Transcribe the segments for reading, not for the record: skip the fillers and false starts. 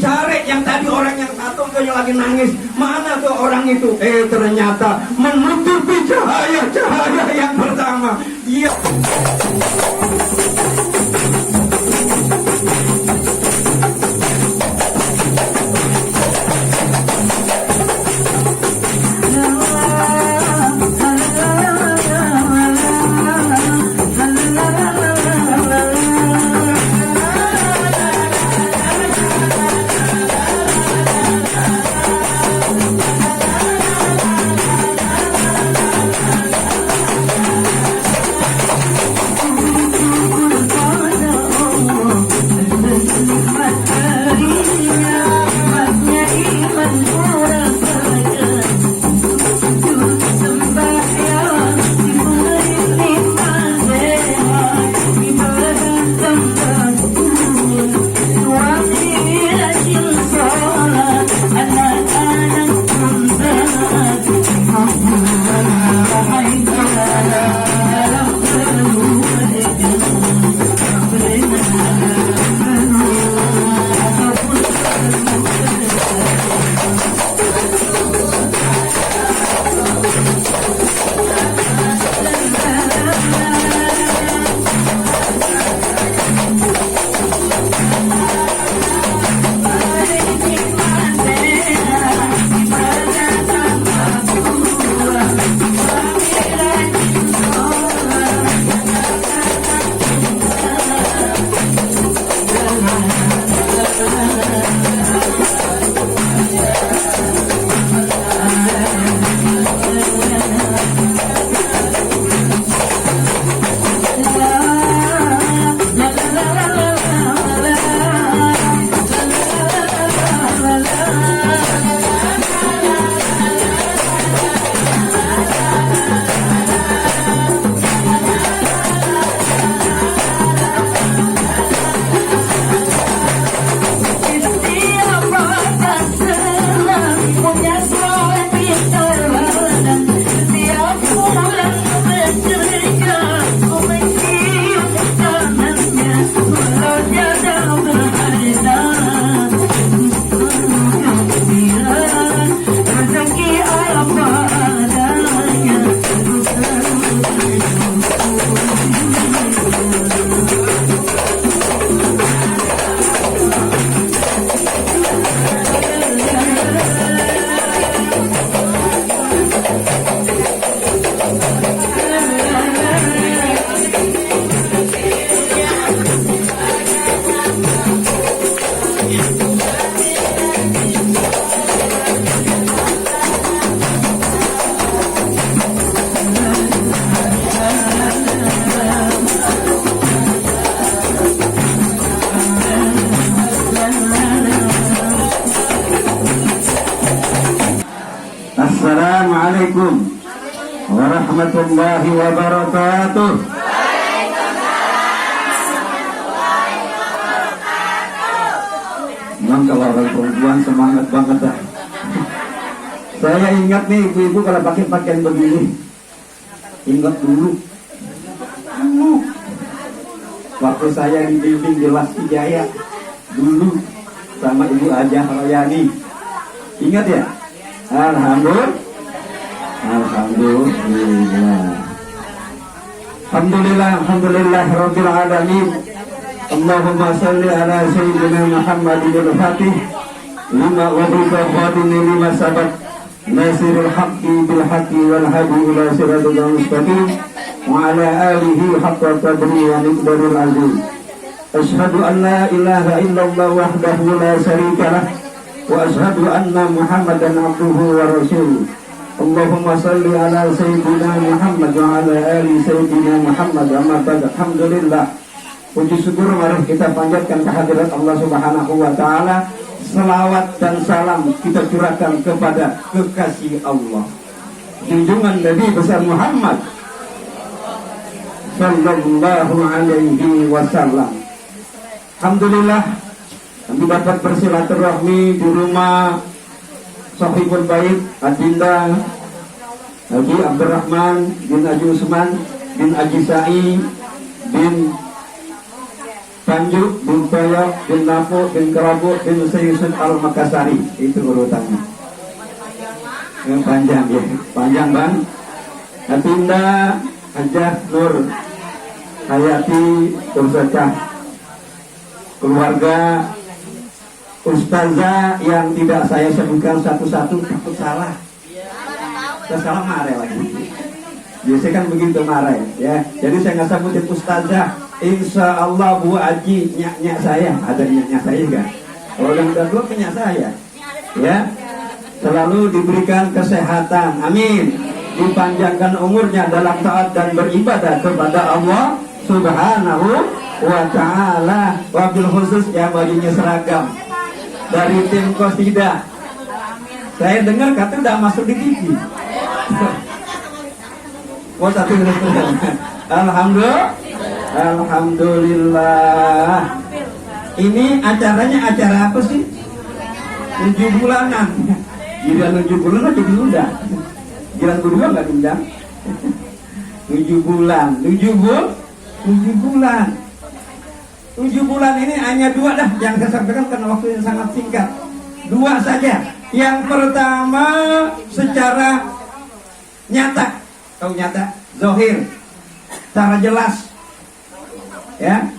dicari yang tadi orang yang satu itu yang lagi nangis. Mana tuh orang itu? Ternyata menutupi cahaya yang pertama. Iya. Assalamualaikum warahmatullahi wabarakatuh. Memang kalau orang perempuan semangat banget dah. Saya ingat nih ibu-ibu kalau pakai pakaian begini. Ingat dulu. Waktu saya dibimbing di Lasti Jaya dulu sama Ibu Ajah Royani. Ingat ya? Alhamdulillah. Alhamdulillah Rabbil Alamin. Allahumma salli ala Sayyidina Muhammadin al-Fatih lima wabrika khadini lima sabat nasirul haqqi bil haqqi wal hadi ila siratul mustaqim wa ala alihi haqqa qadri wa miqdaril azim. Asyhadu an la ilaha illallah wahdahu la syarika lah wa asyhadu anna Muhammadan abduhu wa rasuluh. Allahumma salli ala Sayyidina Muhammad wa ala ali Sayyidina Muhammad. Amma ba'd. Alhamdulillah, puji syukur mari kita panjatkan kehadirat Allah Subhanahu wa taala. Selawat dan salam kita curahkan kepada kekasih Allah, junjungan Nabi besar Muhammad sallallahu alaihi wasallam. Alhamdulillah, kami dapat bersilaturahmi di rumah Sahibul Bait Adinda Haji Abdurrahman bin Haji Usman bin Haji Sa'i bin Panjuk bin Toyok bin Nafu bin Kerabu bin Sayyid Al-Makassari. Itu urutannya. Yang panjang ya, panjang bang. Atinda Hajah Nur Hayati Ursacah, keluarga ustazah yang tidak saya sebutkan satu-satu takut salah. Saya salah marah lagi. Biasanya kan begitu marah ya. Jadi saya nggak sebutin ustazah. Insya Allah Bu Aji nyak saya, ada nyak saya enggak? Kalau yang udah tua nyak saya, ya. Selalu diberikan kesehatan, amin. Dipanjangkan umurnya dalam taat dan beribadah kepada Allah Subhanahu wa Ta'ala. Wabil khusus yang bajunya seragam dari tim Qasidah. Saya dengar kata udah masuk di TV. Oh, satu Alhamdulillah. Ini acaranya acara apa sih? 7 bulanan. Gila 7 bulan aja diundang. Gila kedua nggak diundang. 7 bulan. 7 bulan. 7 bulan ini hanya 2 dah yang saya sampaikan karena waktu yang sangat singkat. 2 saja. Yang pertama secara nyata, tahu nyata, zohir, secara jelas. Ya,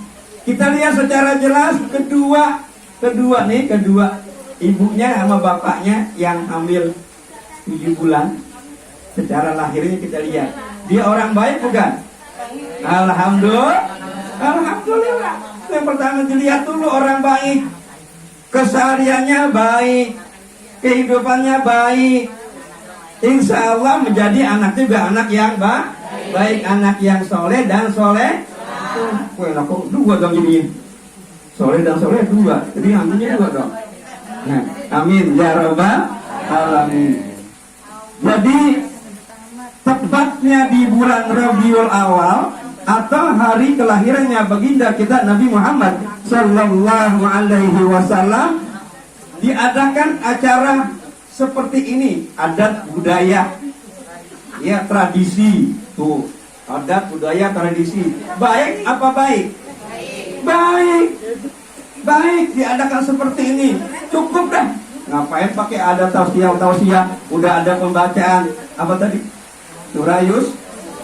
kita lihat secara jelas. Kedua ibunya sama bapaknya yang hamil 7 bulan. Secara lahirnya kita lihat dia orang baik bukan? Alhamdulillah. Yang pertama dilihat dulu orang baik, kesehariannya baik, kehidupannya baik. Insya Allah menjadi anak juga anak yang baik, anak yang soleh dan soleh. Kok 2 dong jadinya? Soleh dan soleh 2, jadi hantunya 2 dong. Nah, amin ya rabbal alamin. Jadi tepatnya di bulan Rabiul Awal atau hari kelahirannya baginda kita Nabi Muhammad Sallallahu Alaihi Wasallam diadakan acara seperti ini. Adat budaya, ya tradisi tuh. Adat budaya tradisi. Baik apa baik? Baik diadakan seperti ini. Cukup dah. Ngapain pakai ada tausiah? Udah ada pembacaan apa tadi? Surah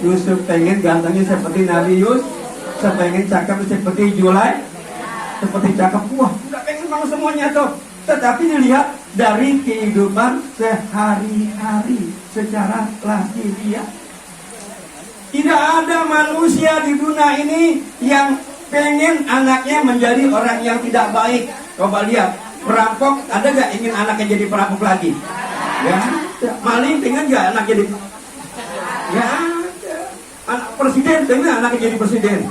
Yusuf, pengen gantengnya seperti Nabi Yusuf, pengen cakep seperti Julai, seperti cakep. Wah, udah pengen mau semuanya tuh. Tetapi dilihat dari kehidupan sehari-hari secara lahiriah. Tidak ada manusia di dunia ini yang pengen anaknya menjadi orang yang tidak baik. Coba lihat, perampok ada gak ingin anaknya jadi perampok lagi? Ya, maling pengen gak anak jadi? Ya, anak presiden pengen anaknya jadi presiden.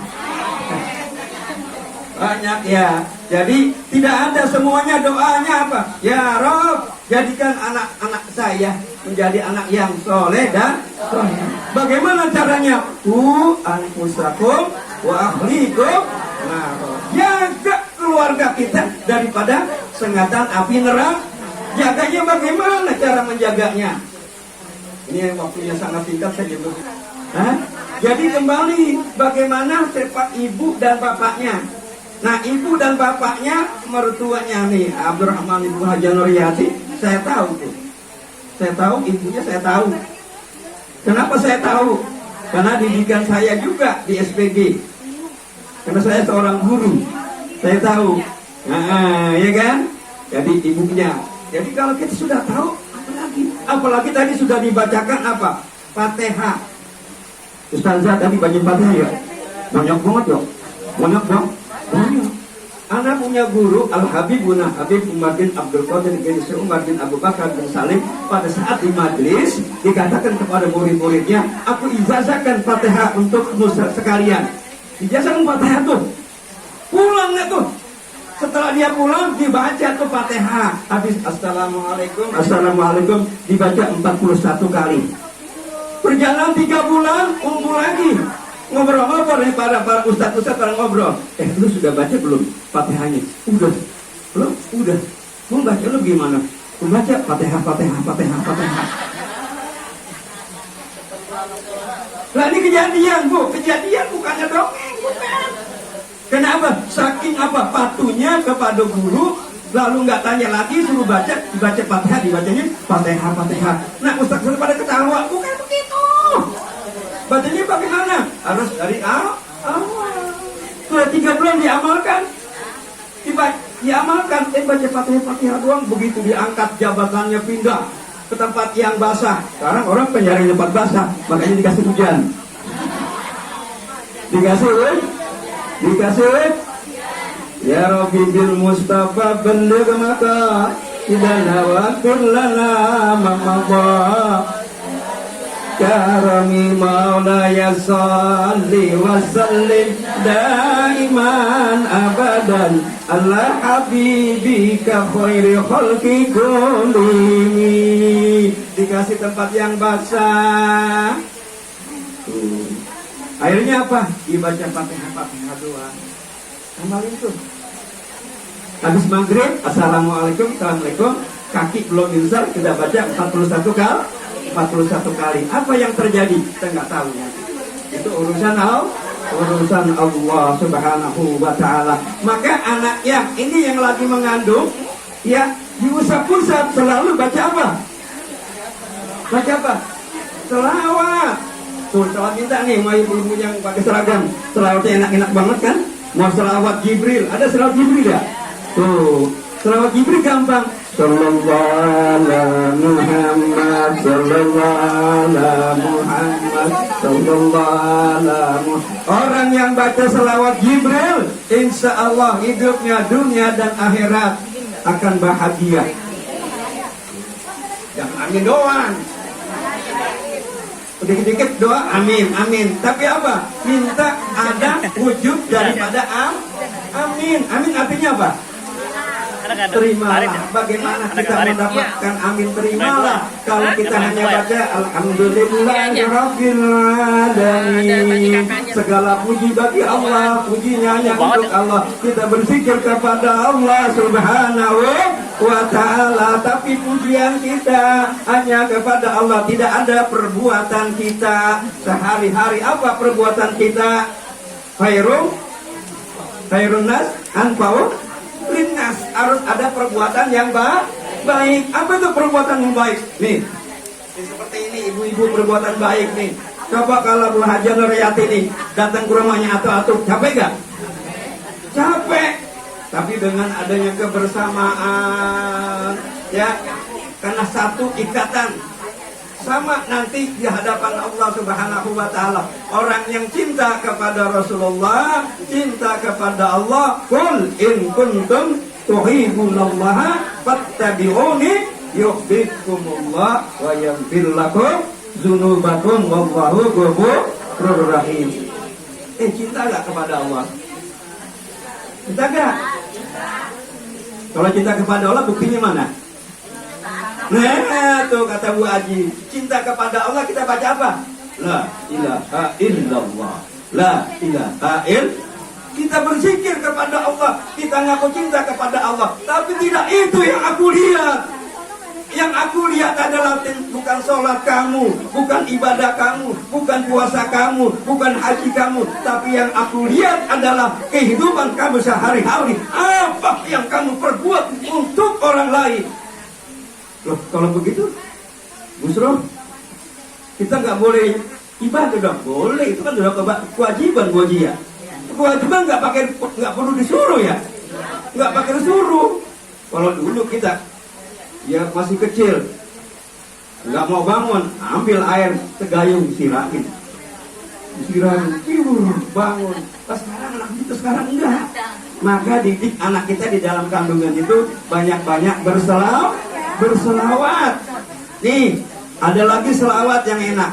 Banyak ya. Jadi tidak ada, semuanya doanya apa? Ya Rob, jadikan anak-anak saya menjadi anak yang soleh dan soleh. Bagaimana caranya? Anfusakum wa ahlikum. Nah, jaga keluarga kita daripada sengatan api neraka. Jaganya bagaimana cara menjaganya? Ini waktunya sangat singkat saja. Jadi kembali bagaimana sifat ibu dan bapaknya. Nah, ibu dan bapaknya, mertuanya nih Abdurrahman Ibu Haja Nuriyati, saya tahu tuh. Saya tahu ibunya, saya tahu. Kenapa saya tahu? Karena didikan saya juga di SPG. Karena saya seorang guru. Saya tahu. Nah, ya kan? Jadi ibunya. Jadi kalau kita sudah tahu, apalagi tadi sudah dibacakan apa? Fatihah. Ustazah tadi banyak Fatihah ya? Banyak banget ya? Banyak dong? Anda punya guru Al-Habib Umar bin Abdul Qadir bin Umar bin Abu Bakar bin Salim. Pada saat di majelis dikatakan kepada murid-muridnya, aku ijazahkan Fatihah untuk sekalian. Ijazahkan Fatihah tuh. Pulang nggak tuh? Setelah dia pulang dibaca tuh Fatihah. Habis Assalamualaikum dibaca 41 kali. Berjalan 3 bulan, kumpul lagi. Ngobrol-ngobrol nih para ustadz-ustadz pada ngobrol. Lu sudah baca belum Fatihahnya? Udah. Belum? Udah. Lu baca lu gimana? Lu baca Fatihah. Nah ini kejadian Bu, kejadian bukannya dongeng, bukan. Kenapa? Saking apa? Patuhnya kepada guru, lalu nggak tanya lagi, suruh baca, dibaca Fatihah, dibacanya Fatihah, Fatihah. Nah, ustaz pada ketawa, bukan begitu. Bacanya bagaimana? Harus dari awal. Sudah 3 bulan diamalkan. Diamalkan, baca Fatihah, Fatihah doang. Begitu diangkat jabatannya pindah ke tempat yang basah. Sekarang orang pencari tempat basah, makanya dikasih hujan. Dikasih ya Rabbi bil Mustafa balligh maka idana wa kullana mamma karami maulaya salli wa sallim daiman abadan ala habibika khairi khalqi kullihim. Dikasih tempat yang basah. Akhirnya apa? Dibaca Fatihah doang. Amalin tuh. Habis maghrib, assalamualaikum, assalamualaikum. Kaki belum insar, kita baca 41 kali. Apa yang terjadi? Kita nggak tahu. Itu urusan Allah Subhanahu wa Ta'ala. Maka anak yang ini yang lagi mengandung, ya diusap-usap selalu baca apa? Baca apa? Selawat. Tuh, selawat minta nih, mau ibu-ibu yang pakai seragam. Selawatnya enak-enak banget kan? Mau selawat Jibril, ada selawat Jibril ya? Tuh, selawat Jibril gampang. Sallallahu ala Muhammad, sallallahu ala Muhammad, sallallahu ala Muhammad. Orang yang baca selawat Jibril, insya Allah hidupnya dunia dan akhirat akan bahagia. Jangan amin doang. Dikit-dikit doa amin, amin. Tapi apa? Minta ada wujud daripada amin. Amin artinya apa? Terimalah. Bagaimana kita mendapatkan amin terimalah? Kalau kita hanya baca alhamdulillahirabbil alamin. Segala puji bagi Allah, pujinya hanya untuk Allah. Kita berzikir kepada Allah Subhanahu wa Ta'ala, tapi pujian kita hanya kepada Allah. Tidak ada perbuatan kita sehari-hari. Apa perbuatan kita? Khairun nas anfa'u linnas. Harus ada perbuatan yang baik. Apa itu perbuatan yang baik? Nih, seperti ini ibu-ibu perbuatan baik nih. Coba kalau Bu Haja Nuriyati nih datang ke rumahnya atau capek gak? Capek. Tapi dengan adanya kebersamaan, ya, karena satu ikatan, sama nanti di hadapan Allah Subhanahu wa Ta'ala. Orang yang cinta kepada Rasulullah, cinta kepada Allah, qul in kuntum tuhibbunallaha fattabi'uni yuhibbukumullah wa yaghfir lakum dzunubakum wallahu ghafurur rahim. Cinta gak kepada Allah? Cinta gak? Kalau cinta kepada Allah buktinya mana? Nah, tuh kata Bu Haji, cinta kepada Allah kita baca apa? La ilaha illallah. La ilaha illallah. Kita berzikir kepada Allah, kita ngaku cinta kepada Allah. Tapi tidak itu yang aku lihat. Yang aku lihat adalah bukan sholat kamu, bukan ibadah kamu, bukan puasa kamu, bukan haji kamu. Tapi yang aku lihat adalah kehidupan kamu sehari-hari. Apa yang kamu perbuat untuk orang lain. Loh, kalau begitu, Busro, kita nggak boleh ibadah dong? Boleh, itu kan sudah kewajiban Bu Haji ya. Kewajiban nggak perlu disuruh ya, nggak pakai disuruh. Kalau dulu kita ya masih kecil, nggak mau bangun, ambil air segayung sirahin, bangun. Pas sekarang anak itu sekarang enggak. Maka didik anak kita di dalam kandungan itu banyak-banyak berselawat. Nih, ada lagi selawat yang enak.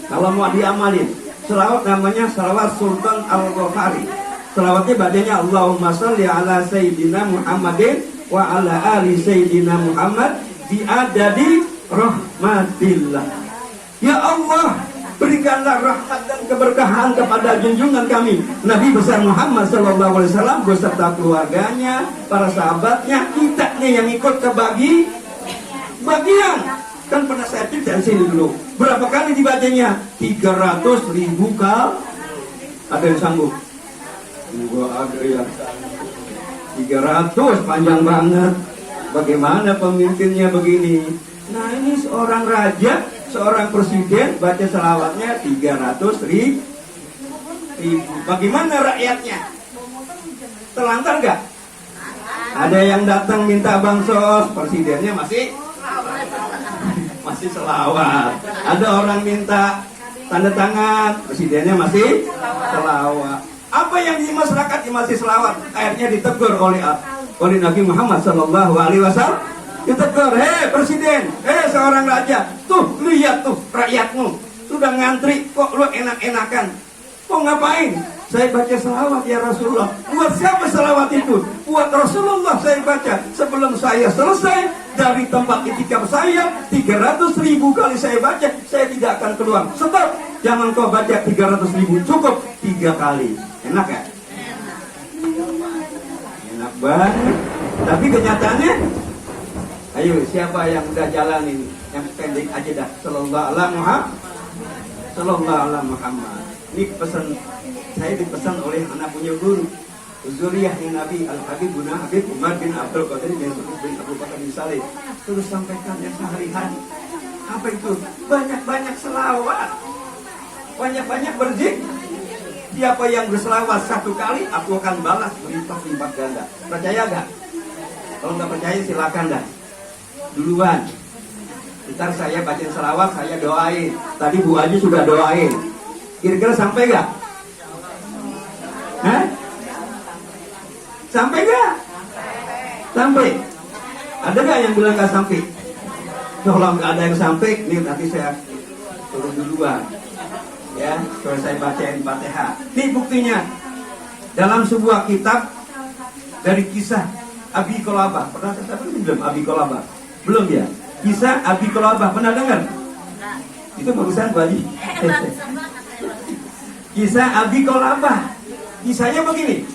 Kalau mau diamalin, selawat namanya selawat Sultan Al-Ghafari. Selawatnya bacanya Allahumma sholli ala Sayyidina Muhammadin wa ala ali Sayyidina Muhammad bi'adadi rahmatillah. Ya Allah, berikanlah rahmat dan keberkahan kepada junjungan kami Nabi besar Muhammad sallallahu alaihi wasallam beserta keluarganya, para sahabatnya, kita nih yang ikut ke bagian. Kan pernah saya cerita di sini dulu. Berapa kali dibacanya? 300.000 kali. Ada yang sanggup? Gua ada yang 300 panjang banget. Bagaimana pemimpinnya begini? Nah ini seorang raja, seorang presiden baca selawatnya 300.000. Bagaimana rakyatnya? Terlantar gak? Ada yang datang minta bansos, presidennya masih selawat. Ada orang minta tanda tangan, presidennya masih selawat. Apa yang di masyarakat masih selawat? Akhirnya ditegur oleh Nabi Muhammad Sallallahu Alaihi Wasallam. Ditegur, hei presiden, hei seorang raja, tuh lihat tuh rakyatmu sudah ngantri, kok lu enak-enakan? Kok ngapain? Saya baca selawat ya Rasulullah. Buat siapa selawat itu? Buat Rasulullah saya baca. Sebelum saya selesai dari tempat itikaf saya, 300.000 kali saya baca, saya tidak akan keluar. Stop, jangan kau baca 300.000, cukup 3 kali. Enak ya? Enak banget. Tapi kenyataannya, ayo siapa yang udah jalan ini? Yang pendek aja dah. Sallallahu alaihi Muhammad. Ini pesan saya dipesan oleh anak punya guru, zuriyahnya Nabi Al-Habib bin Habib Umar bin Abdul Qadir bin Abu Bakar bin Saleh. Terus sampaikan yang sehari-hari. Apa itu? Banyak-banyak selawat, banyak-banyak berzikir. Siapa yang berselawat 1 kali, aku akan balas berlipat-lipat ganda. Percaya gak? Kalau nggak percaya silakan dah. Duluan. Ntar saya bacain selawat, saya doain. Tadi Bu Aji sudah doain. Kira-kira sampai gak? Hah? Sampai gak? Sampai. Ada gak yang bilang gak sampai? Kalau gak ada yang sampai, nih nanti saya turun duluan. Ya, kalau saya bacain Fatihah. Ini buktinya. Dalam sebuah kitab dari kisah Abi Qilabah. Pernah kita belum Abi Qilabah? Belum ya? Kisah Abi Qilabah. Pernah dengar? Itu bagusan Bu Haji. Kisah Abi Qilabah. Kisahnya begini.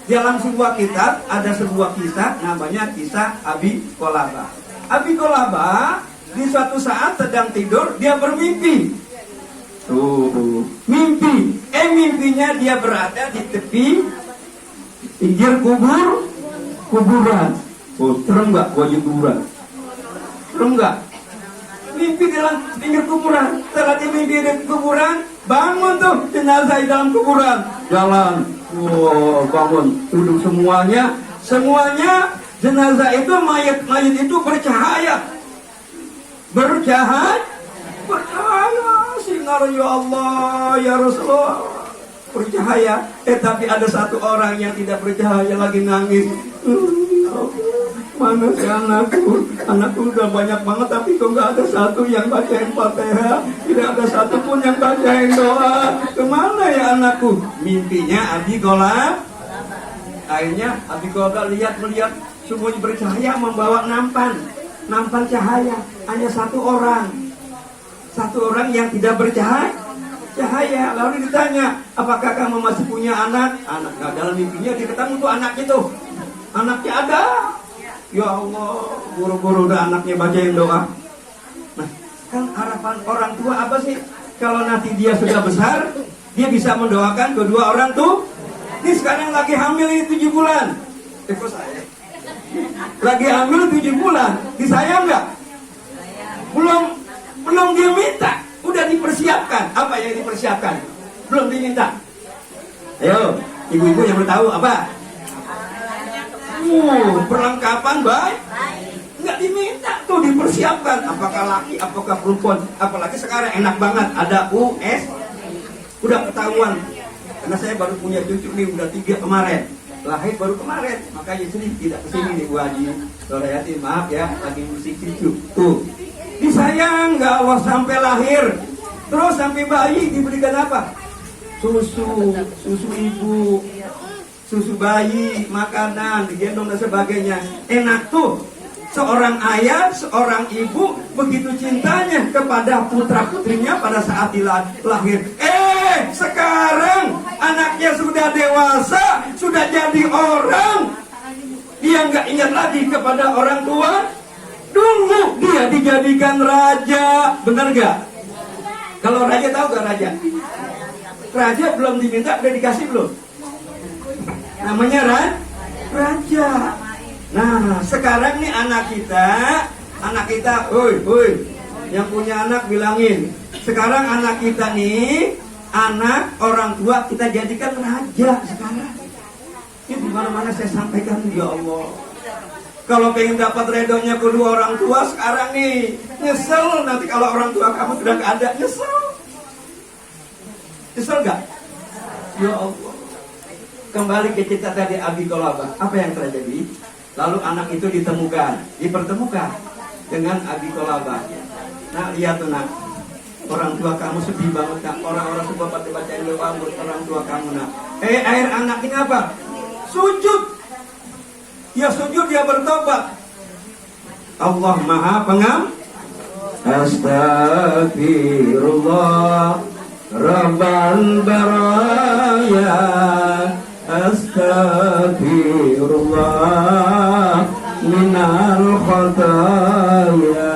Dalam sebuah kitab ada sebuah kisah namanya kisah Abi Qilabah. Abi Qilabah di suatu saat sedang tidur, dia bermimpi. Mimpi. Mimpinya dia berada di tepi pinggir kuburan. Serem nggak wajib kuburan? Serem nggak? Mimpi dalam pinggir kuburan. Setelah dia mimpi di kuburan, bangun tuh jenazah di dalam kuburan. Jalan, bangun, duduk semuanya jenazah itu mayat itu bercahaya, sinar ya Allah ya Rasulullah, bercahaya. Tapi ada satu orang yang tidak bercahaya lagi nangis. Mana si anakku udah banyak banget, tapi kok nggak ada satu yang bacain Fatihah, tidak ada satu pun yang bacain doa. Kemana ya anakku? Mimpinya Abi Qilabah. Akhirnya Abi Qilabah melihat semuanya bercahaya, membawa nampan cahaya. Hanya satu orang yang tidak bercahaya. Lalu ditanya, apakah kamu masih punya anak? Nah, dalam mimpinya dia ketemu tuh anak itu. Anaknya ada. Ya Allah, buru-buru udah anaknya bacain doa. Nah, kan harapan orang tua apa sih? Kalau nanti dia sudah besar, dia bisa mendoakan kedua orang tuh. Ini sekarang lagi hamil ini 7 bulan. Kok saya? Lagi hamil 7 bulan. Disayang nggak? Belum dia minta. Udah dipersiapkan. Apa yang dipersiapkan? Belum diminta. Ayo, ibu-ibu yang bertahu apa? Perlengkapan baik. Nggak diminta tuh, dipersiapkan. Apakah laki, apakah perempuan. Apalagi sekarang enak banget, ada US. Udah ketahuan. Karena saya baru punya cucu nih, udah 3 kemarin. Lahir baru kemarin. Makanya sini tidak kesini nih Bu Haji. Sorayati, maaf ya, lagi musik cucu. Tuh, disayang nggak Allah sampai lahir. Terus sampai bayi diberikan apa? Susu ibu, susu bayi, makanan, digendong dan sebagainya. Enak tuh. Seorang ayah, seorang ibu begitu cintanya kepada putra-putrinya pada saat lahir. Sekarang anaknya sudah dewasa, sudah jadi orang. Dia nggak ingat lagi kepada orang tua. Dulu dia dijadikan raja, benar nggak? Kalau raja tahu nggak raja? Raja belum diminta, udah dikasih belum? Namanya raja. Nah, sekarang nih anak kita, woi, yang punya anak bilangin, sekarang anak kita nih, anak orang tua kita jadikan raja sekarang. Ini dimana-mana saya sampaikan, ya Allah. Kalau pengen dapat redonya kedua orang tua sekarang nih, nyesel nanti kalau orang tua kamu sudah gak ada, nyesel gak? Ya Allah. Kembali ke cerita tadi Abi Qolabah, apa yang terjadi? Lalu anak itu dipertemukan dengan Abi Qolabah. Nah, lihat tuh nak, orang tua kamu sedih banget nak. Orang-orang semua baca-bacain doa buat orang tua kamu nak. Air anak ini apa? Sujud. Ya sujud, dia bertobat. Allah Maha Pengampun. Astagfirullah Rabbal baraya. Astagfirullah minal khataya.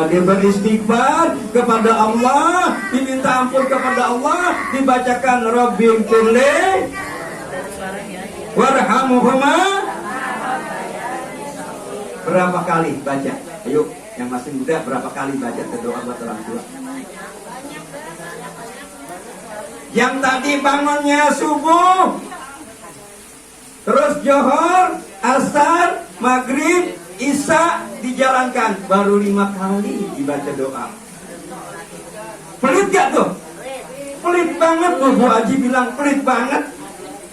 Dia beristighfar kepada Allah, diminta ampun kepada Allah, dibacakan Rabbighfirli warhamhuma. Berapa kali baca? Ayo, yang masih muda berapa kali baca doa buat orang tua? Yang tadi bangunnya subuh, terus Johor, Asar, Maghrib, Isya dijalankan, baru 5 kali dibaca doa. Pelit gak tuh? Pelit banget tuh, Bu Haji bilang pelit banget.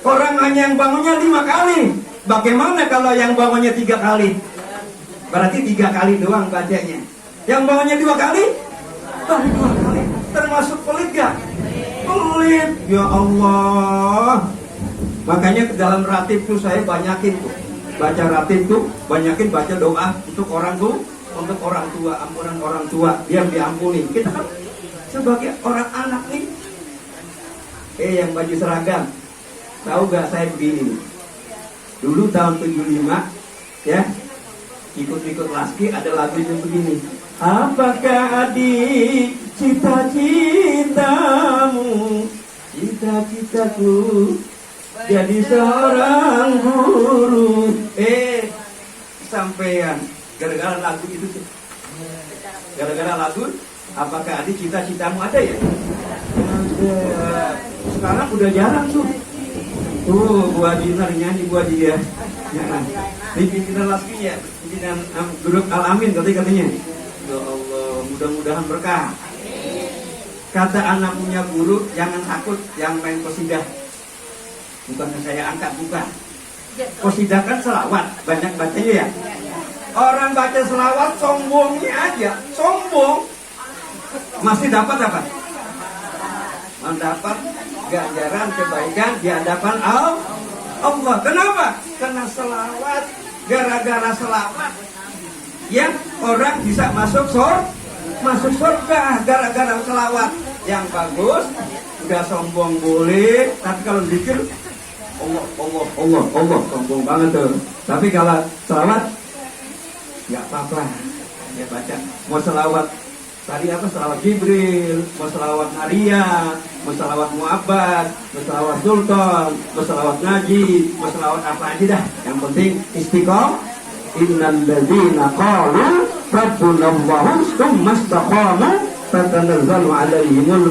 Orang hanya yang bangunnya 5 kali. Bagaimana kalau yang bangunnya 3 kali? Berarti 3 kali doang bacanya. Yang bangunnya 2 kali? Baru 2 kali. Termasuk pelit gak? Pelit. Ya Allah. Makanya ke dalam ratib tuh saya banyakin tuh. Baca ratib tuh, banyakin baca doa untuk orang tua, ampunan orang tua, biar diampuni. Kita kan sebagai orang anak nih, yang baju seragam, tahu gak saya begini? Dulu tahun 75, ya, ikut Laski ada lagunya begini. Apakah adik cita-citamu, cita-citaku jadi seorang guru. Sampean gara-gara lagu itu tuh. Gara-gara lagu, apakah adik cita-citamu ada ya? Ada. Sekarang udah jarang tuh. Tuh, Bu Haji nyanyi Bu Haji ya. Ini pimpinan Laski ya, pimpinan grup Al-Amin katanya. Ya Allah, mudah-mudahan berkah. Kata anak punya guru, jangan takut yang main qasidah. Bukannya saya angkat, bukan. Qasidah kan selawat, banyak bacanya ya. Orang baca selawat sombongnya aja, sombong. Masih dapat apa? Mendapat ganjaran kebaikan di hadapan Allah. Kenapa? Karena selawat, gara-gara selawat ya orang bisa masuk surga gara-gara selawat. Yang bagus, udah sombong boleh, tapi kalau zikir Allah, sombong banget tuh. Tapi kalau selawat nggak apa-apa, ya baca. Mau selawat tadi apa? Selawat Jibril, mau selawat Maria, mau selawat Mu'abbad, mau selawat Sultan, mau selawat Ngaji, mau selawat apa aja dah. Yang penting istiqomah. Innal ladzina qalu rabbuna Allahu tsumma istaqamu tatanazzalu alaihimul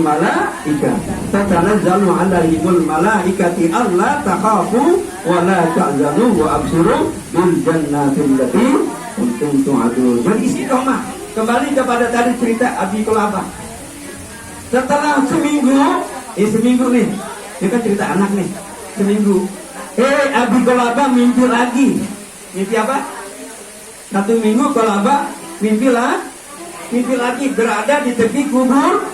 malaikati alla takhafu wa la tahzanu wa abshiru bil jannati allati kuntum tu'adun. Jadi istiqomah. Kembali kepada tadi cerita Abi Qolabah. Setelah seminggu nih, ini kan cerita anak nih. Seminggu, Abi Qolabah mimpi lagi. Mimpi apa? 1 minggu Qolabah mimpi lagi berada di tepi kuburan.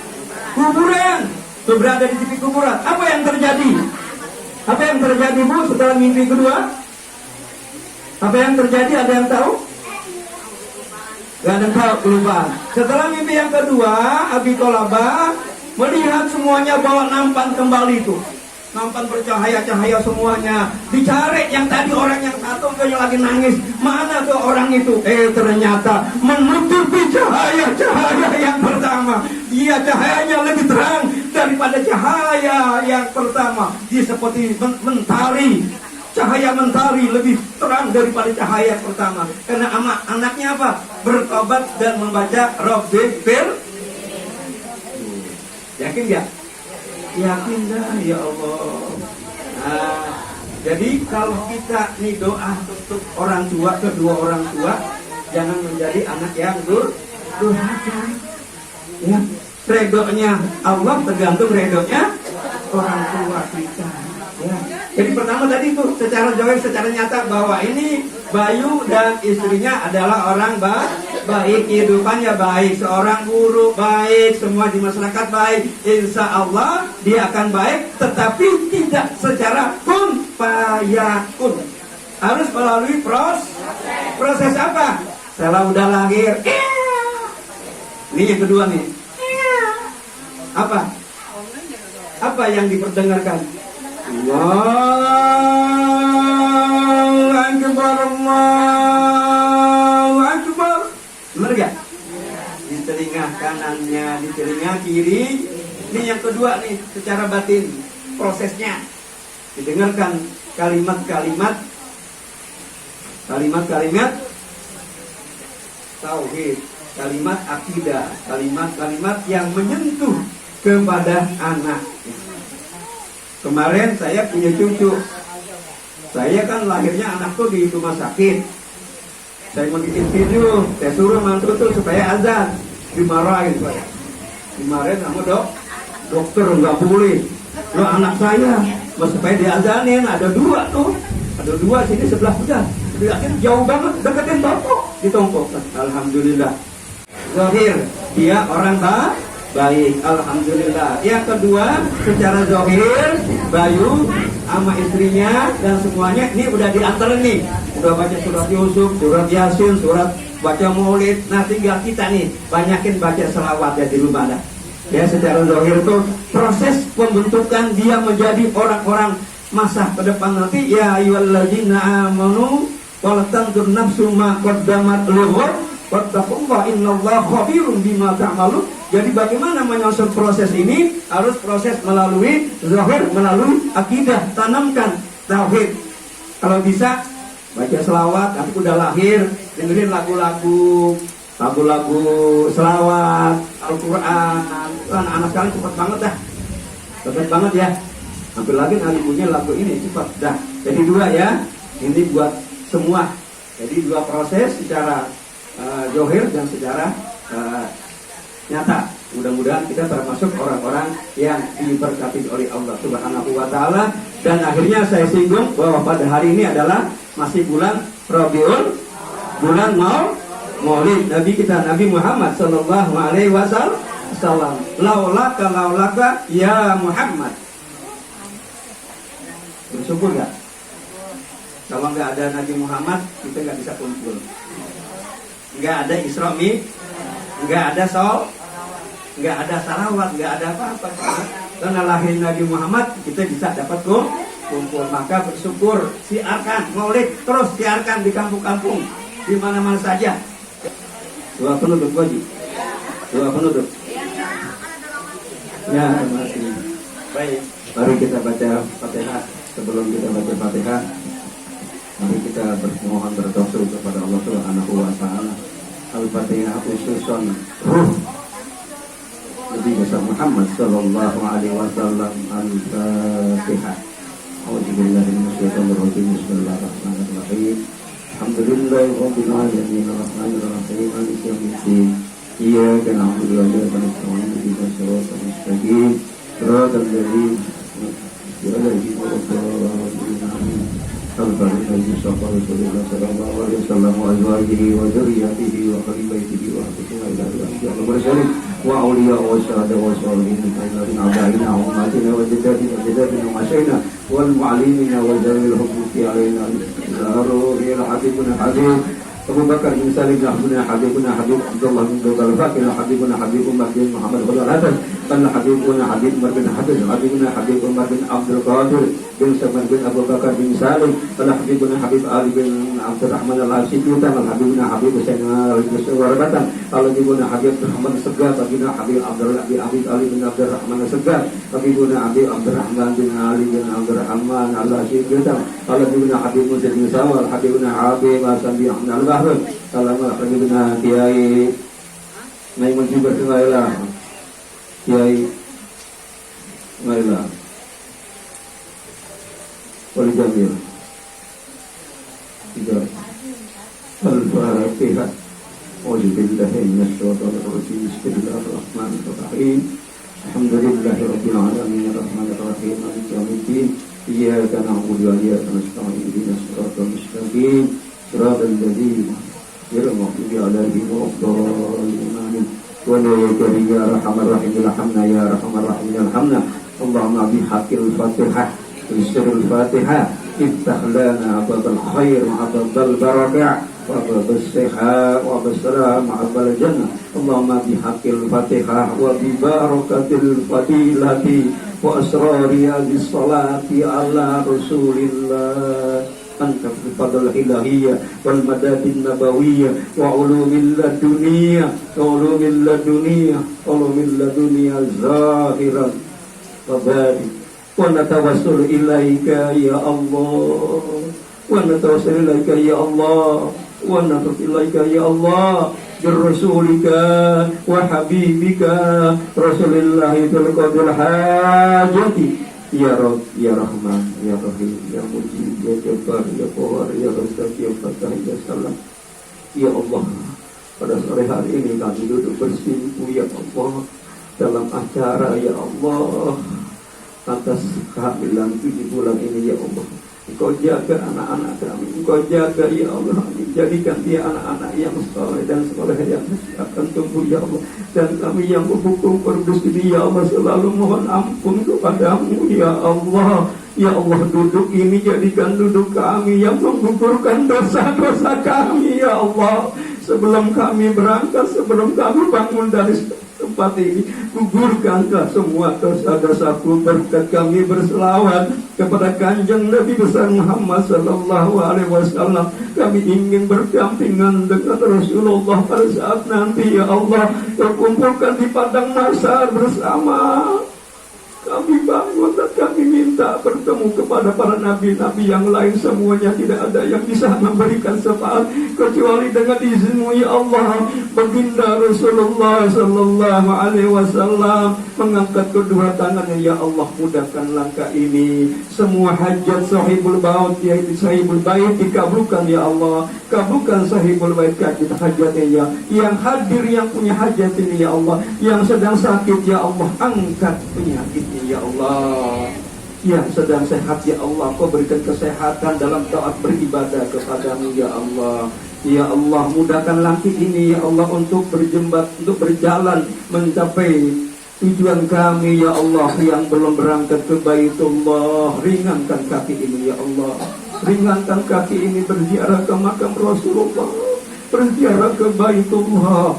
Tuh berada di tepi kuburan. Apa yang terjadi? Bu setelah mimpi kedua? Apa yang terjadi? Ada yang tahu? Gak ada yang tahu, kelupaan. Setelah mimpi yang kedua, Abi Qolabah melihat semuanya bawa nampan kembali itu. Nampan bercahaya-cahaya semuanya. Dicari yang tadi orang yang satu tuh yang lagi nangis. Mana tuh orang itu? Ternyata menutupi cahaya yang pertama. Dia cahayanya lebih terang daripada cahaya yang pertama. Dia seperti mentari. cahaya mentari lebih terang daripada cahaya pertama. Karena anaknya apa? Bertobat dan membaca Rabbi fir. Yakin gak? Yakin dah, ya Allah. Nah, jadi kalau kita nih doa untuk orang tua, kedua orang tua, jangan menjadi anak yang durhaka. Ya, redonya Allah tergantung redonya orang tua kita. Ya. Jadi pertama tadi itu secara zahir, secara nyata bahwa ini Bayu dan istrinya adalah orang baik, kehidupannya baik, seorang guru baik, semua di masyarakat baik. Insya Allah dia akan baik, tetapi tidak secara kun fayakun. Harus melalui proses apa? Setelah udah lahir, ini yang kedua nih. Apa? Apa yang diperdengarkan? Allahu Akbar, Allahu Akbar. Benar gak? Di telinga kanannya, di telinga kiri. Ini yang kedua nih, secara batin prosesnya. Didengarkan kalimat-kalimat tauhid, kalimat akidah, kalimat-kalimat yang menyentuh kepada anak. Kemarin saya punya cucu. Saya kan lahirnya anakku di rumah sakit. Saya mau bikin video, saya suruh mantu tuh supaya azan. Dimarahin saya. Dimarahin sama dokter nggak boleh. Lo anak saya, supaya diazanin ada dua tuh. Ada dua sini sebelah sudah. Akhirnya jauh banget, deketin toko, ditongkok. Alhamdulillah. Zahir, dia orang baik, alhamdulillah. Yang kedua, secara zahir, Bayu sama istrinya dan semuanya ini udah diantar nih. Udah baca surat Yusuf, surat Yasin, surat baca Maulid. Nah, tinggal kita nih banyakin baca selawat ya di rumah dah. Ya, secara zahir itu proses pembentukan dia menjadi orang-orang masa ke depan nanti. Ya ayyuhalladzina amanu wal tanzur nafsum ma qaddamat lighad wattaqullaha innallaha khabirum bima ta'malun. Jadi bagaimana menyusun proses ini? Harus proses melalui zahir, melalui akidah, tanamkan tauhid. Kalau bisa baca selawat, nanti udah lahir dengerin lagu-lagu selawat, Al-Quran. Anak-anak sekalian cepat banget dah, cepat banget ya. Hampir lagi bunyi lagu ini cepat dah. Jadi dua ya, ini buat semua. Jadi dua proses secara zahir dan secara nyata. Mudah-mudahan kita termasuk orang-orang yang diberkati oleh Allah Subhanahu wa taala. Dan akhirnya saya singgung bahwa pada hari ini adalah masih bulan Rabiul, bulan Maulid Nabi kita Nabi Muhammad sallallahu alaihi wasallam. Laulaka ya Muhammad. Bersyukur gak? Kalau nggak ada Nabi Muhammad, kita nggak bisa kumpul. Nggak ada Isra Mi, nggak ada nggak ada salawat, nggak ada apa-apa. Karena lahir Nabi Muhammad, kita bisa dapat kumpul. Maka bersyukur, siarkan Maulid, terus siarkan di kampung-kampung, di mana-mana saja. Doa penutup wajib. Doa penutup. Ya, terima kasih. Baik, mari kita baca Fatihah. Sebelum kita baca Fatihah, mari kita bermohon berdoa kepada Allah Subhanahu wa taala. Al-Fatihah khususan ruh Nabi Muhammad sallallahu alaihi wasallam. Al-Fatihah. A'udzubillahi minasyaitonir rajim. Bismillahirrahmanirrahim. Alhamdulillahirabbil alamin arrahmanir rahim maliki yaumiddin. Iyyaka na'budu wa iyyaka nasta'in ihdinas siratal mustaqim siratal ladzina an'amta 'alaihim. Al-Fatihah Sapa Rasulullah sallallahu alaihi wasallam wa azwajihi wa dzurriyyatihi wa ahli baitihi wa ashabihi wa awliya wa syahada wa sholihin wa abaina wa ummatina wa jaddatina wa masyayina wal mu'allimina wa zawil huquqi alaina al-habibuna habib Abu Bakar bin Salim Habibuna Habib Abdullah bin Abdul Fakir Habibuna Habib Umar bin Muhammad Khalil Hasan Kana Habibuna Habib Umar bin Hafiz Habibuna Habib Umar bin Abdul Qadir bin Sabah bin Abu Bakar bin Salim Kana Habibuna Habib Ali bin Abdul Rahman Al-Asyidutan Habibuna Habib Husain Al-Warabatan Habibuna Habib Muhammad Segar Habibuna Habib Abdul Ali bin Abdul Rahman Segar Habibuna Habib Abdul Rahman bin Ali bin Abdul Rahman Al-Asyidutan Habibuna Habib Musa bin Sawal Habibuna Habib Hasan bin Al Salamah Habibuna Kiai Maimun Jibar Singailah Kiai Singailah Wali Jamil Tiga Al-Fatihah Auzubillahi minasyaitonir rajim Bismillahirrahmanirrahim Alhamdulillahi rabbil alamin arrahmanir rahim maliki yaumiddin iyyaka na'budu wa iyyaka nasta'in ihdinas siratal mustaqim صراط الذين غير المغضوب عليهم ولا الضالين ولا يكرم يا ارحم الراحمين ارحمنا يا ارحم الراحمين ارحمنا اللهم بحق الفاتحه بسر الفاتحه افتح لنا باب الخير وباب البركه وباب الصحه وباب السلام وباب الجنه اللهم بحق الفاتحه وببركه الفضيله واسرار هذه الصلاه على رسول الله أنت في الفضل الإلهية والمداد النبوية وعلوم اللدنية علوم اللدنية ظاهرا وباطنا ونتوسل إليك يا الله ونتوسل إليك يا الله ونتوسل إليك يا الله برسولك وحبيبك رسول الله ذو القدر الحاجة Ya Rabb, Ya Rahman, Ya Rahim, Ya Mujib, Ya Jabbar, Ya Qahar, Ya Razzaq, Ya Fattah, Ya Salam. Ya Allah, pada sore hari ini kami duduk bersimpu Ya Allah dalam acara Ya Allah atas kehamilan 7 bulan ini Ya Allah. Engkau jaga anak-anak kami, Engkau jaga Ya Allah, jadikan dia anak-anak yang soleh dan soleh yang akan tumbuh Ya Allah. Dan kami yang berhukum berdosa ini Ya Allah selalu mohon ampun kepadamu Ya Allah. Ya Allah, duduk ini jadikan duduk kami yang menggugurkan dosa-dosa kami Ya Allah. Sebelum kami berangkat, sebelum kami bangun dari tempat ini, gugurkanlah semua dosa-dosaku berkat kami berselawat kepada Kanjeng Nabi besar Muhammad sallallahu alaihi wasallam. Kami ingin berdampingan dengan Rasulullah pada saat nanti Ya Allah, terkumpulkan di padang mahsyar bersama. Kami bangun dan kami minta bertemu kepada para nabi-nabi yang lain. Semuanya tidak ada yang bisa memberikan syafaat kecuali dengan izin-Mu Ya Allah. Baginda Rasulullah sallallahu alaihi wasallam mengangkat kedua tangannya, Ya Allah, mudahkan langkah ini. Semua hajat sahibul baut, yaitu sahibul bait, dikabulkan Ya Allah. Kabulkan sahibul bait hajatnya Ya. Yang hadir yang punya hajat ini Ya Allah. Yang sedang sakit Ya Allah, angkat penyakitnya Ya Allah. Yang sedang sehat Ya Allah, Kau berikan kesehatan dalam taat beribadah kepadamu Ya Allah. Ya Allah, mudahkan langkah ini Ya Allah untuk berjalan mencapai tujuan kami Ya Allah yang belum berangkat ke Baitullah. Ringankan kaki ini Ya Allah. Ringankan kaki ini berziarah ke makam Rasulullah, berziarah ke Baitullah.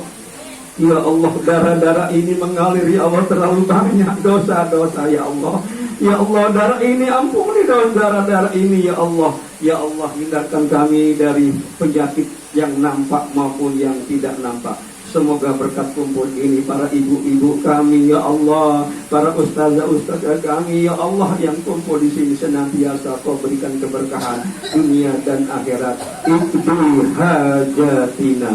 Ya Allah, darah-darah ini mengalir Ya Allah, terlalu banyak dosa-dosa Ya Allah. Ya Allah, darah ini ampuni darah-darah ini Ya Allah. Ya Allah, hindarkan kami dari penyakit yang nampak maupun yang tidak nampak. Semoga berkat kumpul ini para ibu-ibu kami Ya Allah, para ustazah-ustazah kami Ya Allah yang kumpul di sini senantiasa Kau berikan keberkahan dunia dan akhirat. Iqdi hajatina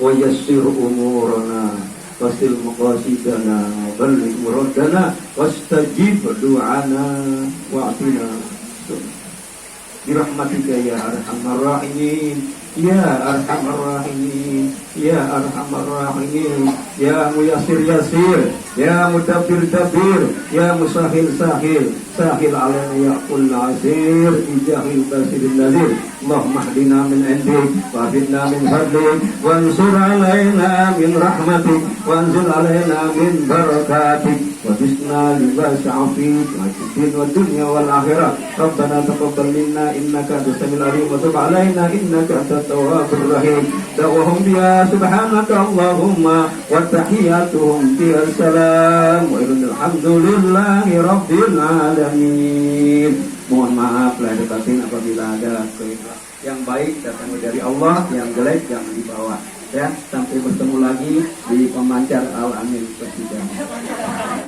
wa yassir umurana wasil maqasidana balligh muradana wastajib du'ana wa'tina birahmatika ya arhamar rahimin ya arhamar rahimin ya arhamar rahimin ya muyassir yasir Ya mudabbir dabbir, ya musahil sahil, sahil alaina ya kull asir, ijahil basirin nazir. Allahumma hdina min indik, wa fidna min fadlik, wansur alaina min rahmatik, wanzil alaina min barakatik, wa bisna libas afik, wa jidin wa dunya wal akhirah. Rabbana taqabbal minna innaka antas samiul alim wa tub alaina innaka antat tawwabur rahim. Da'wahum biya subhanaka Allahumma wa tahiyyatuhum biya salam wa alhamdulillahi rabbil alamin. Mohon maaf lahir batin apabila ada keikhlas. Yang baik datang dari Allah, yang jelek jangan dibawa. Ya, sampai bertemu lagi di pemancar Al-Amin Persidangan.